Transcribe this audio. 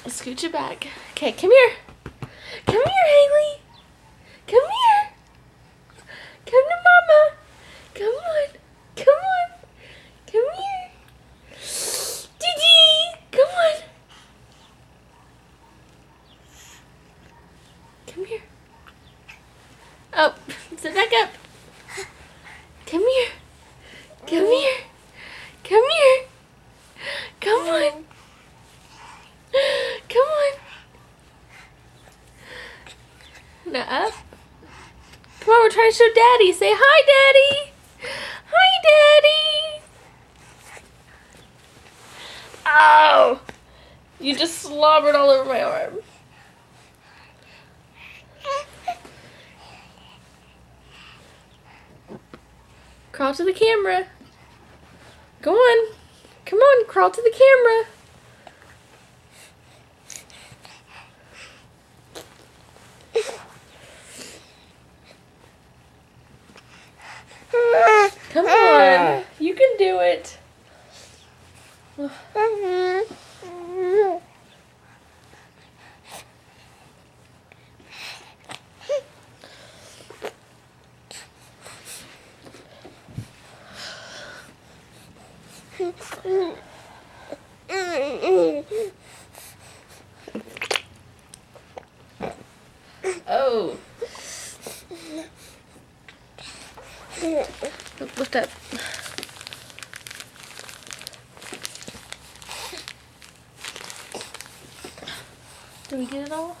Scooch it back. Okay, come here. Come here, Haley. Come here. Come to Mama. Come on. Come on. Come here. Gigi, come on. Come here. Oh, sit back up. Come here. Come here. Come here. Come on. Come on. Now up. Come on, we're trying to show Daddy. Say hi, Daddy. Hi, Daddy. Oh! You just slobbered all over my arm. Crawl to the camera. Go on. Come on, crawl to the camera. Come on. You can do it. Oh. Lift up. Did we get it all?